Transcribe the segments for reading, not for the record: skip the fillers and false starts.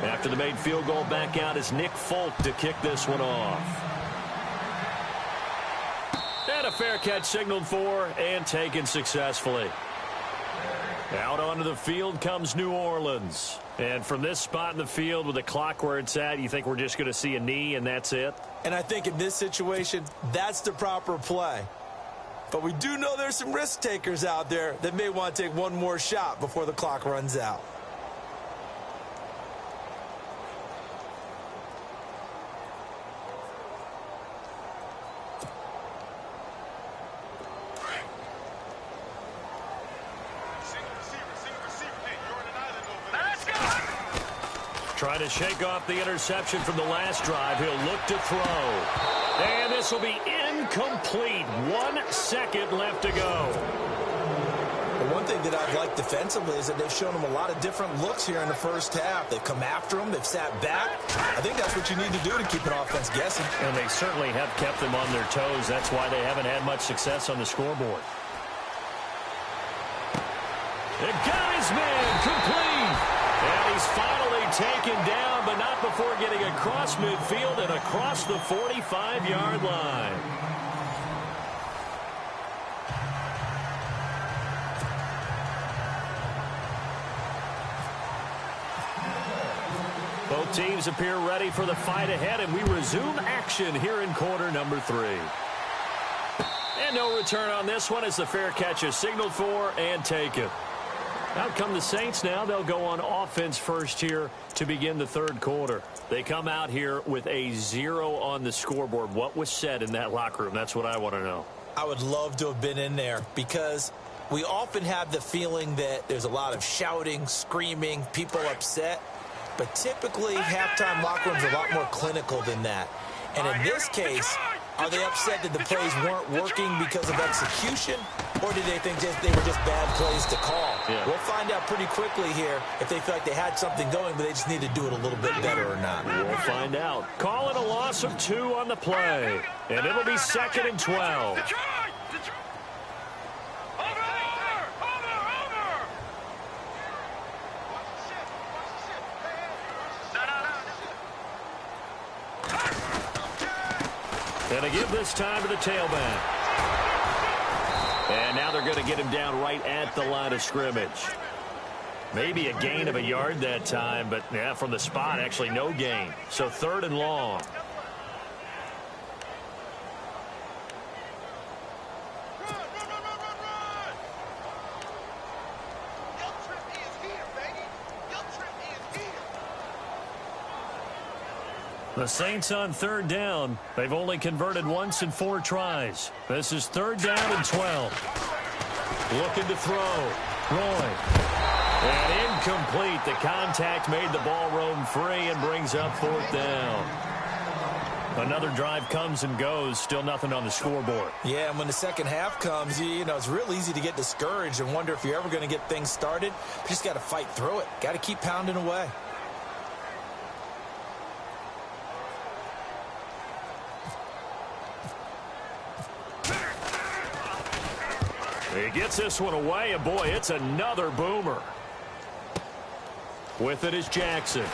After the made field goal, back out is Nick Folk to kick this one off. And a fair catch signaled for and taken successfully. Out onto the field comes New Orleans. And from this spot in the field with the clock where it's at, you think we're just going to see a knee and that's it? And I think in this situation, that's the proper play. But we do know there's some risk takers out there that may want to take one more shot before the clock runs out. Trying to shake off the interception from the last drive. He'll look to throw. And this will be incomplete. 1 second left to go. The one thing that I've liked defensively is that they've shown him a lot of different looks here in the first half. They've come after him. They've sat back. I think that's what you need to do to keep an offense guessing. And they certainly have kept them on their toes. That's why they haven't had much success on the scoreboard. The guy's man complete. And he's finally taken down, but not before getting across midfield and across the 45-yard line. Both teams appear ready for the fight ahead, and we resume action here in quarter number 3. And no return on this one as the fair catch is signaled for and taken. Out come the Saints now. They'll go on offense first here to begin the third quarter. They come out here with a 0 on the scoreboard. What was said in that locker room? That's what I want to know. I would love to have been in there because we often have the feeling that there's a lot of shouting, screaming, people upset. But typically, halftime locker rooms are a lot more clinical than that. And in this case, are they upset that the plays weren't working because of execution? Or did they think they were just bad plays to call? Yeah. We'll find out pretty quickly here if they feel like they had something going, but they just need to do it a little bit better or not. We'll find out. Calling a loss of 2 on the play. And it'll be 2nd and 12. And a give this time to the tailback. And now they're going to get him down right at the line of scrimmage. Maybe a gain of a yard that time, but yeah, from the spot, actually no gain. So 3rd and long. The Saints on 3rd down. They've only converted once in 4 tries. This is 3rd down and 12. Looking to throw. Roy. And incomplete. The contact made the ball roam free and brings up 4th down. Another drive comes and goes. Still nothing on the scoreboard. Yeah, and when the second half comes, you know, it's real easy to get discouraged and wonder if you're ever going to get things started. You just got to fight through it. Got to keep pounding away. He gets this one away, and boy, it's another boomer. With it is Jackson.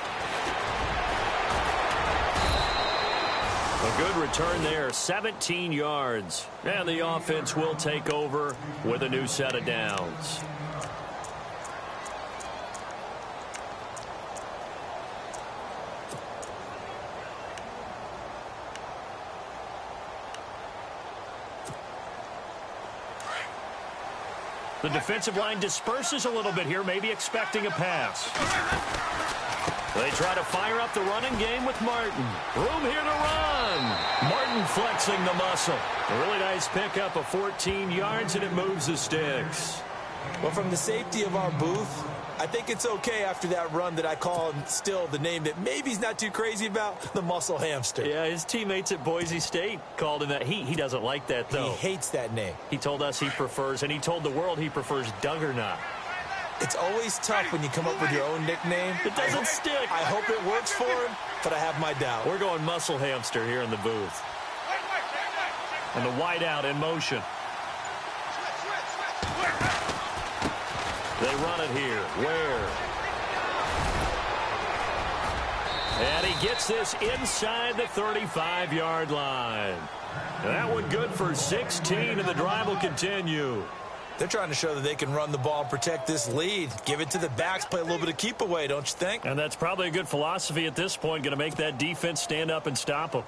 A good return there, 17 yards. And the offense will take over with a new set of downs. The defensive line disperses a little bit here, maybe expecting a pass. They try to fire up the running game with Martin. Room here to run. Martin flexing the muscle. A really nice pickup of 14 yards, and it moves the sticks. Well, from the safety of our booth, I think it's okay after that run that I call him still the name that maybe he's not too crazy about, the muscle hamster. Yeah, his teammates at Boise State called him that. He doesn't like that, though. He hates that name. He told us he prefers, and he told the world he prefers Duggernaut. It's always tough when you come up with your own nickname. It doesn't stick. I hope it works for him, but I have my doubt. We're going muscle hamster here in the booth. And the wideout in motion. They run it here. Where? And he gets this inside the 35-yard line. That one good for 16, and the drive will continue. They're trying to show that they can run the ball and protect this lead. Give it to the backs, play a little bit of keep away, don't you think? And that's probably a good philosophy at this point, going to make that defense stand up and stop them.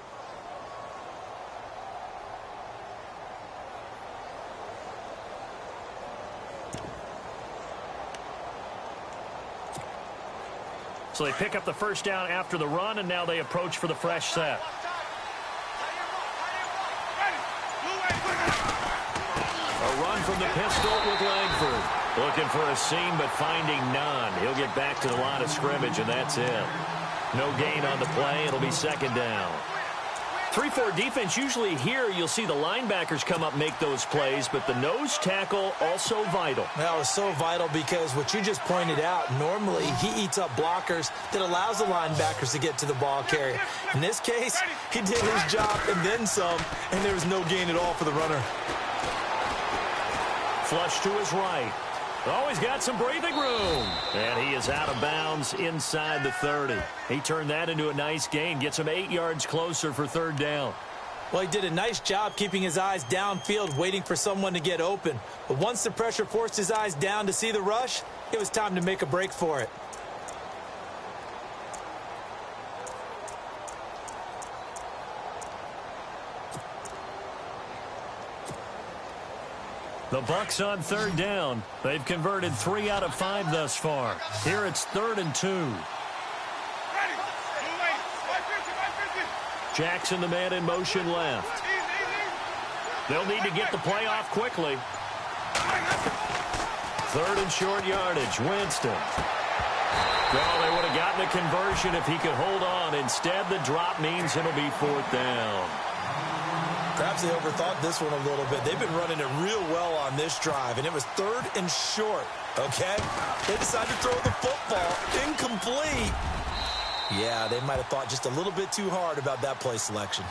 So they pick up the first down after the run, and now they approach for the fresh set. A run from the pistol with Langford. Looking for a seam, but finding none. He'll get back to the line of scrimmage, and that's it. No gain on the play. It'll be second down. 3-4 defense, usually here you'll see the linebackers come up make those plays, but the nose tackle also vital. That was so vital because what you just pointed out, normally he eats up blockers that allows the linebackers to get to the ball carrier. In this case, he did his job and then some, and there was no gain at all for the runner. Flush to his right. Always got some breathing room. And he is out of bounds inside the 30. He turned that into a nice gain. Gets him 8 yards closer for third down. Well, he did a nice job keeping his eyes downfield, waiting for someone to get open. But once the pressure forced his eyes down to see the rush, it was time to make a break for it. The Bucs on third down. They've converted 3 out of 5 thus far. Here it's 3rd and 2. Jackson, the man in motion left. They'll need to get the play off quickly. 3rd and short yardage. Winston. Well, they would have gotten a conversion if he could hold on. Instead, the drop means it'll be 4th down. Perhaps they overthought this one a little bit. They've been running it real well on this drive, and it was 3rd and short, okay? They decided to throw the football. Incomplete. Yeah, they might have thought just a little bit too hard about that play selection.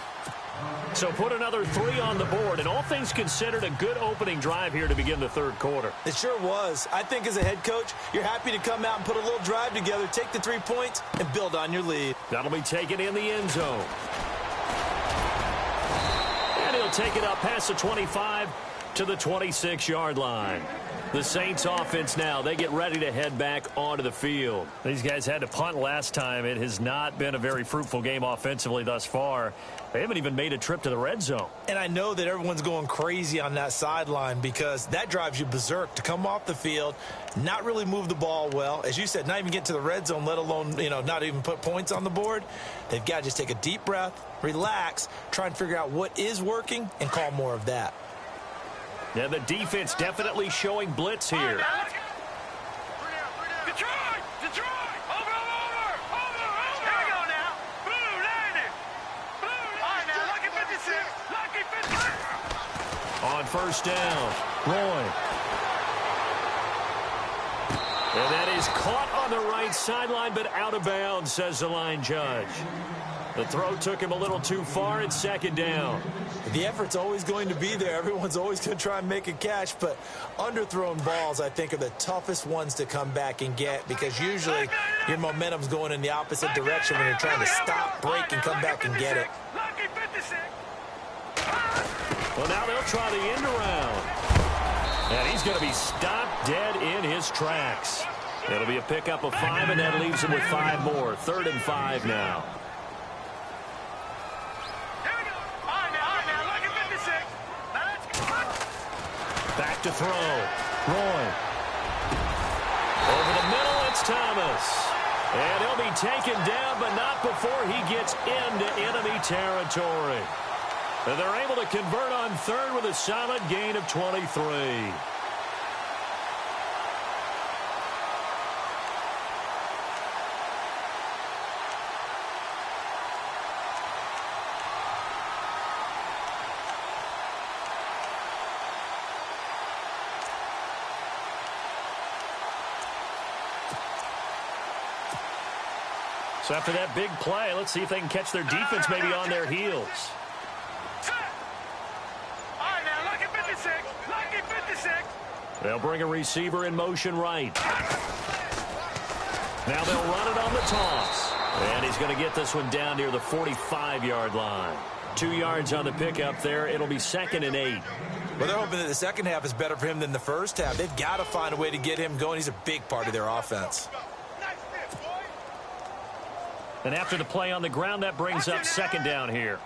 So put another 3 on the board, and all things considered, a good opening drive here to begin the third quarter. It sure was. I think as a head coach, you're happy to come out and put a little drive together, take the 3 points, and build on your lead. That'll be taken in the end zone. He'll take it up past the 25 to the 26-yard line. The Saints offense now, they get ready to head back onto the field. These guys had to punt last time. It has not been a very fruitful game offensively thus far. They haven't even made a trip to the red zone. And I know that everyone's going crazy on that sideline because that drives you berserk to come off the field, not really move the ball well. As you said, not even get to the red zone, let alone, not even put points on the board. They've got to just take a deep breath, relax, try and figure out what is working, and call more of that. Yeah, the defense definitely showing blitz here. On first down, Roy. And that is caught on the right sideline, but out of bounds, says the line judge. The throw took him a little too far. It's second down. The effort's always going to be there. Everyone's always going to try and make a catch, but underthrown balls, I think, are the toughest ones to come back and get because usually your momentum's going in the opposite direction when you're trying to stop, break, and come back and get it. Well, now they'll try the end around. And he's going to be stopped dead in his tracks. It'll be a pickup of 5, and that leaves him with 5 more. 3rd and 5 now. Back to throw. Roy. Over the middle, it's Thomas. And he'll be taken down, but not before he gets into enemy territory. And they're able to convert on 3rd with a solid gain of 23. So after that big play, let's see if they can catch their defense maybe on their heels. They'll bring a receiver in motion right. Now they'll run it on the toss. And he's going to get this one down near the 45-yard line. 2 yards on the pickup there. It'll be 2nd and 8. Well, they're hoping that the second half is better for him than the first half. They've got to find a way to get him going. He's a big part of their offense. And after the play on the ground, that brings up 2nd down here.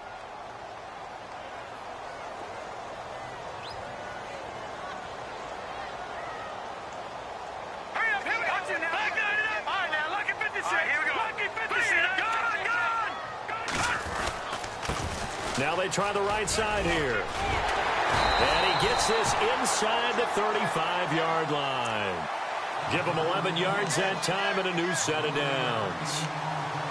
Now they try the right side here. And he gets this inside the 35-yard line. Give him 11 yards that time and a new set of downs.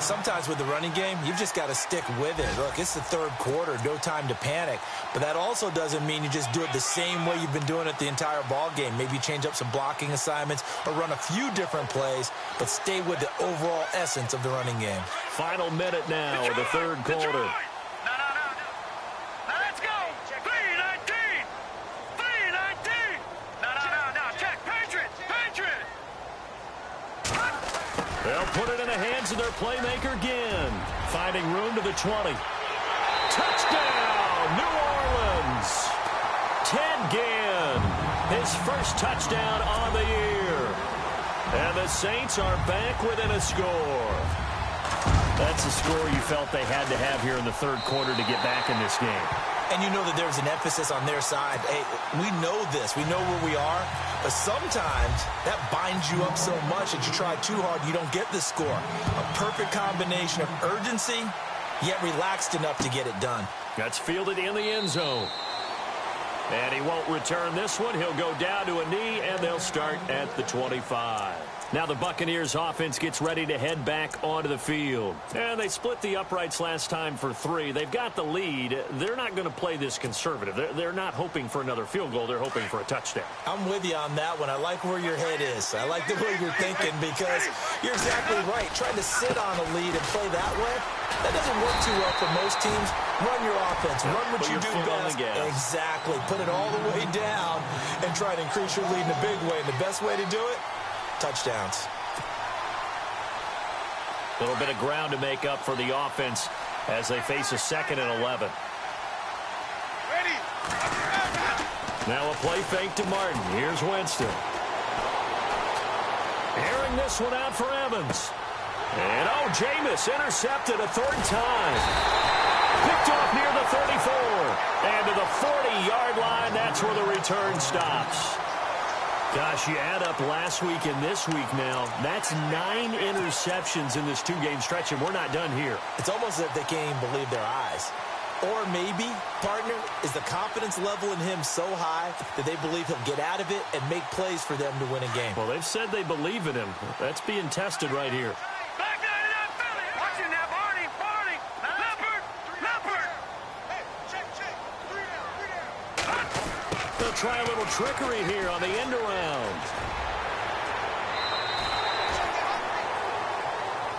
Sometimes with the running game, you've just got to stick with it. Look, it's the third quarter, no time to panic. But that also doesn't mean you just do it the same way you've been doing it the entire ball game. Maybe change up some blocking assignments or run a few different plays, but stay with the overall essence of the running game. Final minute now of the third quarter. They'll put it in the hands of their playmaker again. Finding room to the 20. Touchdown, New Orleans. Ted Ginn, his first touchdown on the year. And the Saints are back within a score. That's a score you felt they had to have here in the third quarter to get back in this game. And you know that there's an emphasis on their side. Hey, we know this. We know where we are. But sometimes that binds you up so much that you try too hard, you don't get the score. A perfect combination of urgency, yet relaxed enough to get it done. That's fielded in the end zone. And he won't return this one. He'll go down to a knee, and they'll start at the 25. Now the Buccaneers offense gets ready to head back onto the field. And they split the uprights last time for 3. They've got the lead. They're not going to play this conservative. They're not hoping for another field goal. They're hoping for a touchdown. I'm with you on that one. I like where your head is. I like the way you're thinking because you're exactly right. Trying to sit on a lead and play that way, that doesn't work too well for most teams. Run your offense. Run what you do best. Exactly. Put it all the way down and try to increase your lead in a big way. And the best way to do it, touchdowns. A little bit of ground to make up for the offense as they face a 2nd and 11. Now a play fake to Martin. Here's Winston. Airing this one out for Evans. And Jameis intercepted a 3rd time. Picked off near the 34. And to the 40-yard line, that's where the return stops. Gosh, you add up last week and this week now, that's 9 interceptions in this 2-game stretch, and we're not done here. It's almost as if they can't even believe their eyes. Or maybe, partner, is the confidence level in him so high that they believe he'll get out of it and make plays for them to win a game. Well, they've said they believe in him. That's being tested right here. They'll try a little trickery here on the end around.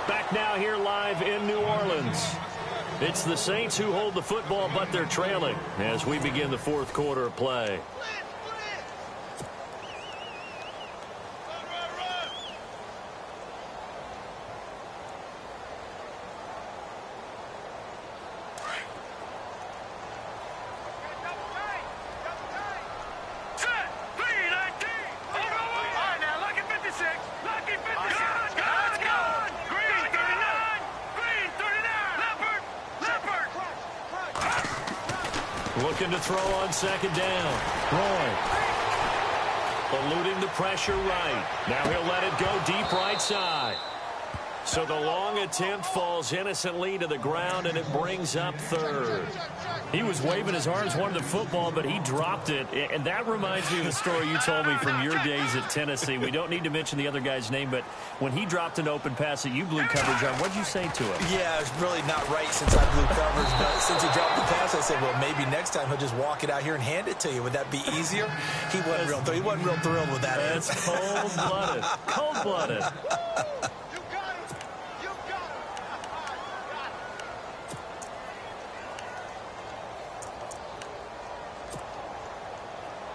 Back now here live in New Orleans. It's the Saints who hold the football, but they're trailing as we begin the 4th quarter of play. Looking to throw on 2nd down. Roy. Eluding the pressure right. Now he'll let it go deep right side. So the long attempt falls innocently to the ground, and it brings up 3rd. He was waving his arms, wanted the football, but he dropped it. And that reminds me of the story you told me from your days at Tennessee. We don't need to mention the other guy's name, but when he dropped an open pass that you blew coverage on, what did you say to him? Yeah, it's really not right since I blew coverage, but since he dropped the pass, I said, well, maybe next time he'll just walk it out here and hand it to you. Would that be easier? He wasn't real thrilled with that. That's cold-blooded. Cold-blooded.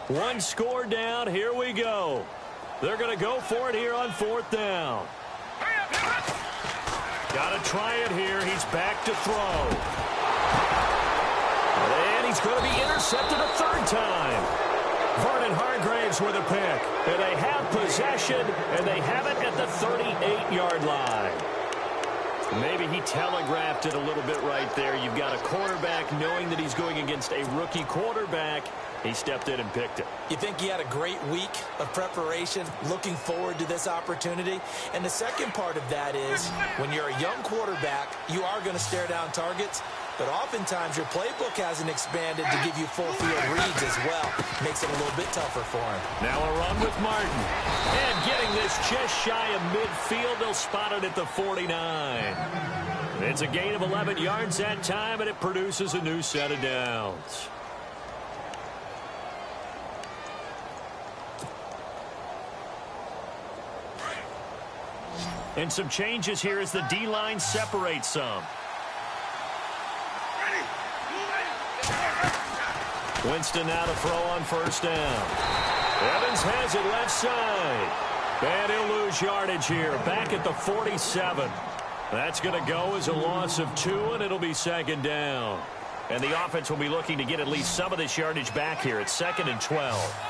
One score down. Here we go. They're going to go for it here on 4th down. Got to try it here. He's back to throw. And he's going to be intercepted a third time. Vernon Hargraves with a pick. And they have possession, and they have it at the 38-yard line. Maybe he telegraphed it a little bit right there. You've got a quarterback knowing that he's going against a rookie quarterback. He stepped in and picked it. You think he had a great week of preparation, looking forward to this opportunity? And the second part of that is, when you're a young quarterback, you are going to stare down targets, but oftentimes your playbook hasn't expanded to give you full field reads as well. Makes it a little bit tougher for him. Now a run with Martin. And getting this just shy of midfield, they'll spot it at the 49. It's a gain of 11 yards that time, and it produces a new set of downs. And some changes here as the D-line separates some. Winston now to throw on first down. Evans has it left side. And he'll lose yardage here. Back at the 47. That's going to go as a loss of 2, and it'll be second down. And the offense will be looking to get at least some of this yardage back here. It's 2nd and 12.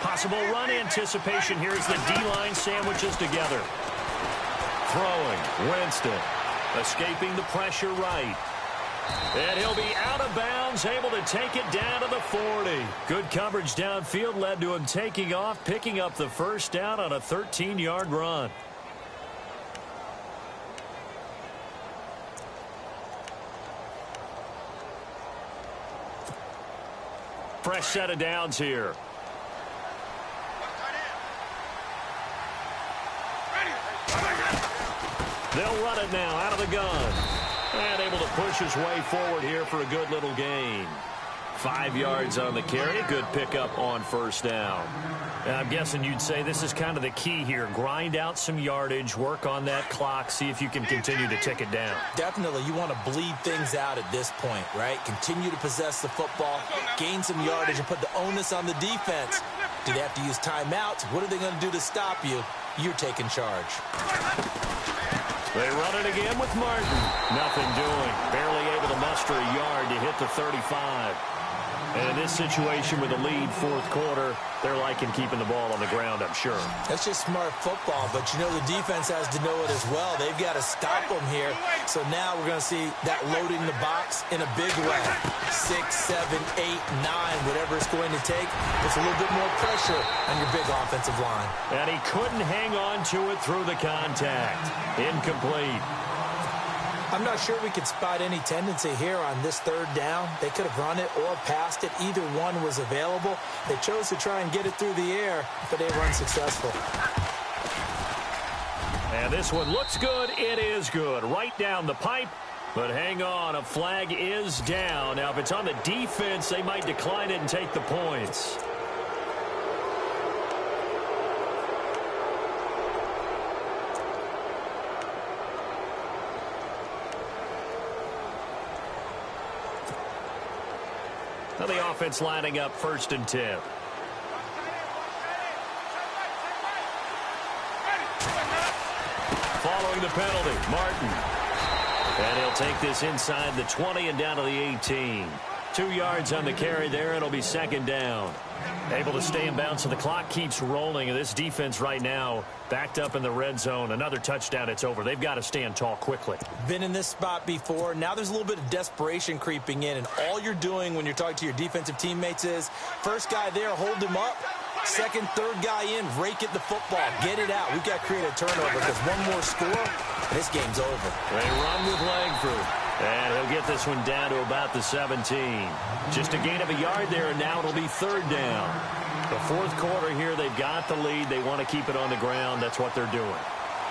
Possible run anticipation here as the D-line sandwiches together. Throwing, Winston. Escaping the pressure right. And he'll be out of bounds, able to take it down to the 40. Good coverage downfield led to him taking off, picking up the first down on a 13-yard run. Fresh set of downs here. They'll run it now out of the gun. And able to push his way forward here for a good little gain. 5 yards on the carry. Good pickup on first down. And I'm guessing you'd say this is kind of the key here. Grind out some yardage, work on that clock, see if you can continue to tick it down. Definitely, you want to bleed things out at this point, right? Continue to possess the football, gain some yardage, and put the onus on the defense. Do they have to use timeouts? What are they going to do to stop you? You're taking charge. They run it again with Martin. Nothing doing. Barely able to muster a yard to hit the 35. And in this situation with a lead fourth quarter, they're liking keeping the ball on the ground, I'm sure. That's just smart football, but you know the defense has to know it as well. They've got to stop them here. So now we're going to see that loading the box in a big way. 6, 7, 8, 9, whatever it's going to take. Puts a little bit more pressure on your big offensive line. And he couldn't hang on to it through the contact. Incomplete. I'm not sure we could spot any tendency here on this third down. They could have run it or passed it. Either one was available. They chose to try and get it through the air, but they were unsuccessful. And this one looks good. It is good. Right down the pipe. But hang on, a flag is down. Now, if it's on the defense, they might decline it and take the points. Now the offense lining up 1st and 10. Following the penalty, Martin. And he'll take this inside the 20 and down to the 18. 2 yards on the carry there. It'll be second down. Able to stay in bounds, so the clock keeps rolling. And this defense right now backed up in the red zone. Another touchdown, it's over. They've got to stand tall quickly. Been in this spot before. Now there's a little bit of desperation creeping in. And all you're doing when you're talking to your defensive teammates is, first guy there, hold him up. Second, third guy in, rake at the football. Get it out. We've got to create a turnover because one more score, and this game's over. They run with Langford. And he'll get this one down to about the 17. Just a gain of a yard there, and now it'll be third down. The fourth quarter here, they've got the lead. They want to keep it on the ground. That's what they're doing.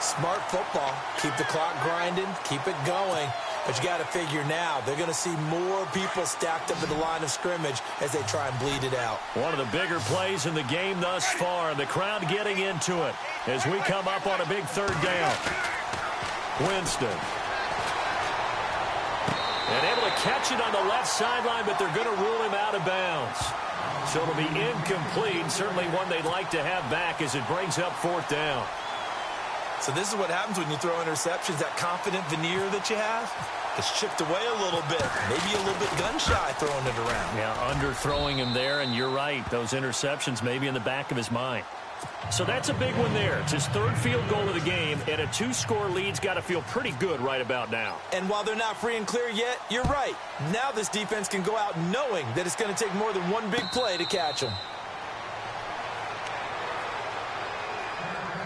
Smart football. Keep the clock grinding. Keep it going. But you got to figure now, they're going to see more people stacked up at the line of scrimmage as they try and bleed it out. One of the bigger plays in the game thus far. The crowd getting into it as we come up on a big third down. Winston. And able to catch it on the left sideline, but they're going to rule him out of bounds. So it'll be incomplete. Certainly one they'd like to have back as it brings up fourth down. So this is what happens when you throw interceptions. That confident veneer that you have gets chipped away a little bit. Maybe a little bit gun-shy throwing it around. Yeah, underthrowing him there, and you're right. Those interceptions may be in the back of his mind. So that's a big one there. It's his third field goal of the game, and a 2-score lead's got to feel pretty good right about now. And while they're not free and clear yet, you're right. Now this defense can go out knowing that it's going to take more than one big play to catch them.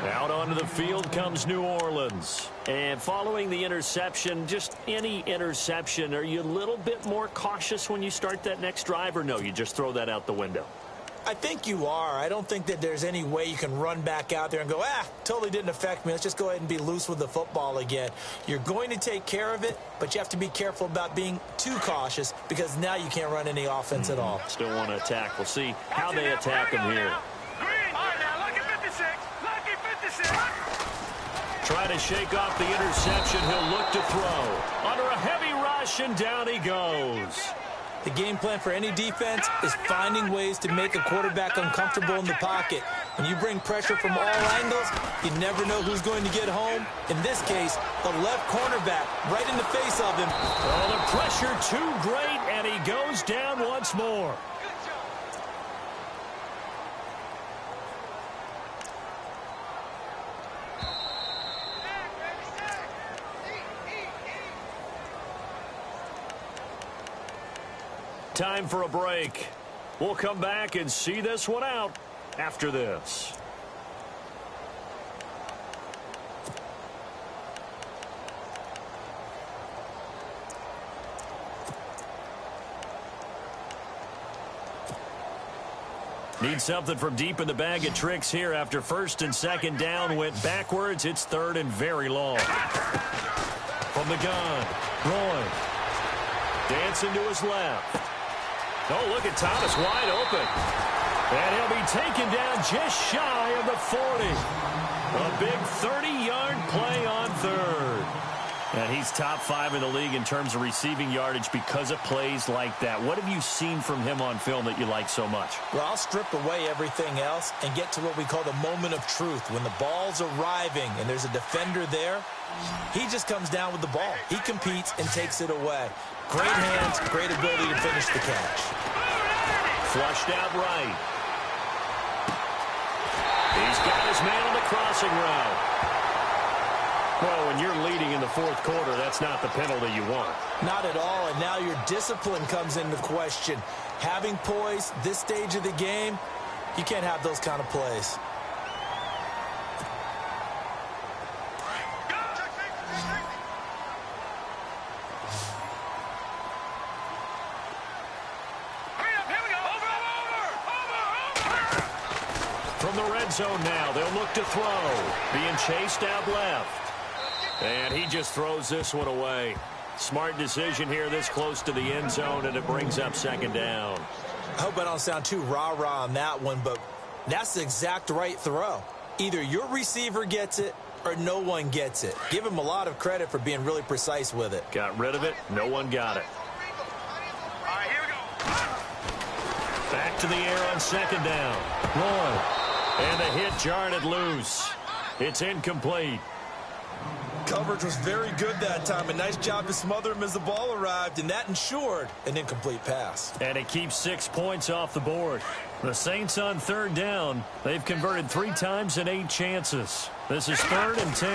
Out onto the field comes New Orleans. And following the interception, just any interception, are you a little bit more cautious when you start that next drive, or no, you just throw that out the window? I think you are. I don't think that there's any way you can run back out there and go, totally didn't affect me. Let's just go ahead and be loose with the football again. You're going to take care of it, but you have to be careful about being too cautious because now you can't run any offense at all. Still want to attack. We'll see how they attack him here. Try to shake off the interception. He'll look to throw. Under a heavy rush, and down he goes. The game plan for any defense is finding ways to make a quarterback uncomfortable in the pocket. When you bring pressure from all angles, you never know who's going to get home. In this case, the left cornerback right in the face of him. Oh, the pressure too great, and he goes down once more. Time for a break. We'll come back and see this one out after this. Need something from deep in the bag of tricks here after first and second down went backwards. It's third and very long. From the gun, Roy. Dancing to his left. Oh, look at Thomas wide open. And he'll be taken down just shy of the 40. A big 30-yard play on third. And he's top 5 in the league in terms of receiving yardage because of plays like that. What have you seen from him on film that you like so much? Well, I'll strip away everything else and get to what we call the moment of truth. When the ball's arriving and there's a defender there, he just comes down with the ball. He competes and takes it away. Great hands, great ability to finish the catch. Flushed out right. He's got his man on the crossing route. Well, when you're leading in the fourth quarter, that's not the penalty you want. Not at all, and now your discipline comes into question. Having poise this stage of the game, you can't have those kind of plays. From the red zone now, they'll look to throw. Being chased out left. And he just throws this one away. Smart decision here this close to the end zone, and it brings up second down. I hope I don't sound too rah-rah on that one, but that's the exact right throw. Either your receiver gets it or no one gets it. Give him a lot of credit for being really precise with it. Got rid of it. No one got it. All right, here we go. Back to the air on second down. Roy. And the hit jarred it loose. It's incomplete. Coverage was very good that time. A nice job to smother him as the ball arrived, and that ensured an incomplete pass. And it keeps 6 points off the board. The Saints on third down. They've converted 3 times in 8 chances. This is 3rd and 10.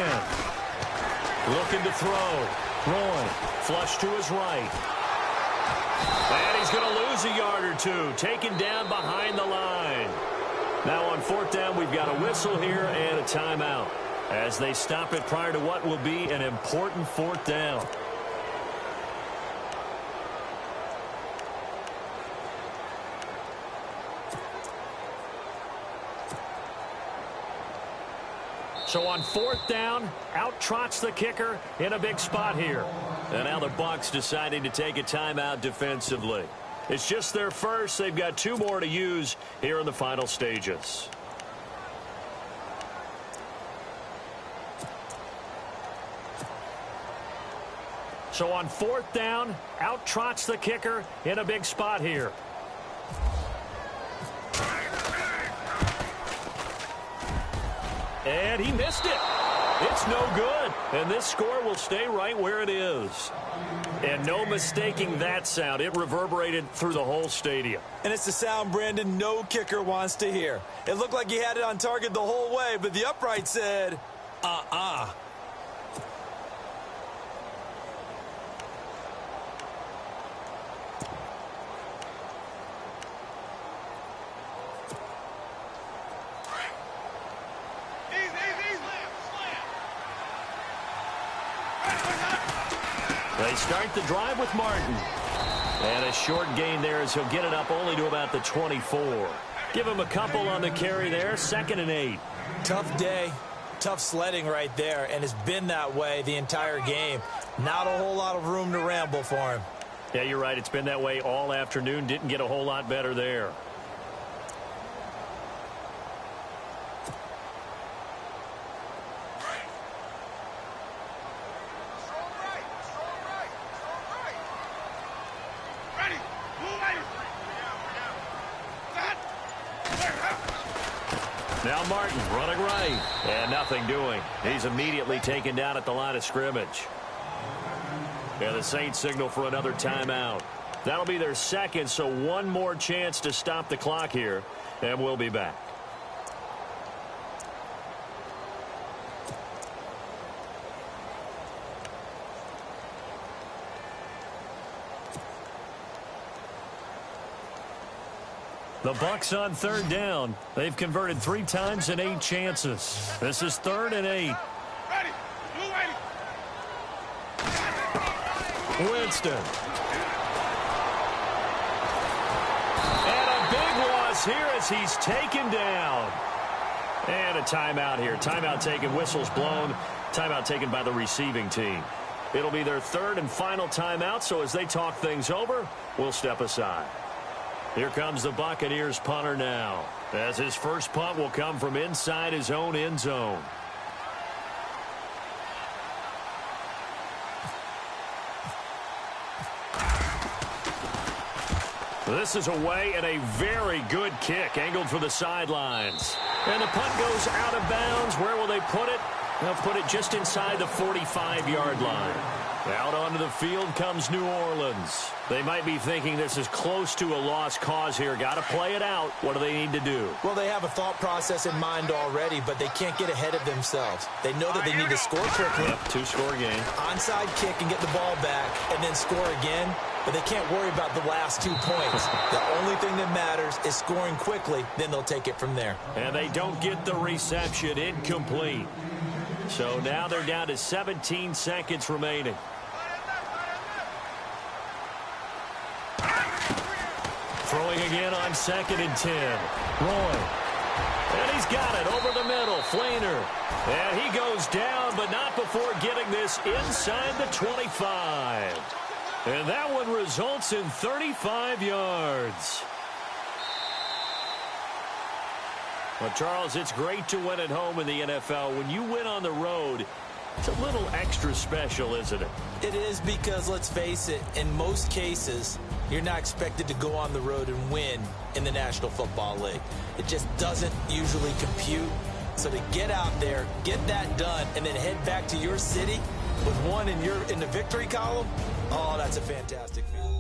Looking to throw. Roy, flush to his right. And he's going to lose a yard or two. Taken down behind the line. Now on 4th down, we've got a whistle here and a timeout as they stop it prior to what will be an important 4th down. So on 4th down, out trots the kicker in a big spot here. And now the Bucs deciding to take a timeout defensively. It's just their first. They've got 2 more to use here in the final stages. So on 4th down, out trots the kicker in a big spot here. And he missed it. It's no good, and this score will stay right where it is. And no mistaking that sound. It reverberated through the whole stadium. And it's the sound, Brandon, no kicker wants to hear. It looked like he had it on target the whole way, but the upright said, They start the drive with Martin. And a short gain there as he'll get it up only to about the 24. Give him a couple on the carry there, 2nd and 8. Tough day, tough sledding right there, and it's been that way the entire game. Not a whole lot of room to ramble for him. Yeah, you're right. It's been that way all afternoon. Didn't get a whole lot better there. Now Martin running right. And nothing doing. He's immediately taken down at the line of scrimmage. And the Saints signal for another timeout. That'll be their second, so one more chance to stop the clock here. And we'll be back. The Bucs on 3rd down. They've converted 3 times in 8 chances. This is 3rd and 8. Winston. And a big loss here as he's taken down. And a timeout here. Timeout taken, whistles blown. Timeout taken by the receiving team. It'll be their 3rd and final timeout, so as they talk things over, we'll step aside. Here comes the Buccaneers punter now, as his first punt will come from inside his own end zone. This is away and a very good kick, angled for the sidelines. And the punt goes out of bounds. Where will they put it? They'll put it just inside the 45-yard line. Out onto the field comes New Orleans. They might be thinking this is close to a lost cause here. Got to play it out. What do they need to do? Well, they have a thought process in mind already, but they can't get ahead of themselves. They know that they need to score quickly. Yep, 2-score game. Onside kick and get the ball back and then score again, but they can't worry about the last 2 points. The only thing that matters is scoring quickly, then they'll take it from there. And they don't get the reception. Incomplete. So now they're down to 17 seconds remaining. Throwing again on 2nd and 10. Roy. And he's got it over the middle. Flainer. And he goes down, but not before getting this inside the 25. And that one results in 35 yards. Well, Charles, it's great to win at home in the NFL. When you win on the road, it's a little extra special, isn't it? It is because, let's face it, in most cases, you're not expected to go on the road and win in the National Football League. It just doesn't usually compute. So to get out there, get that done, and then head back to your city with one in the victory column, oh, that's a fantastic feeling.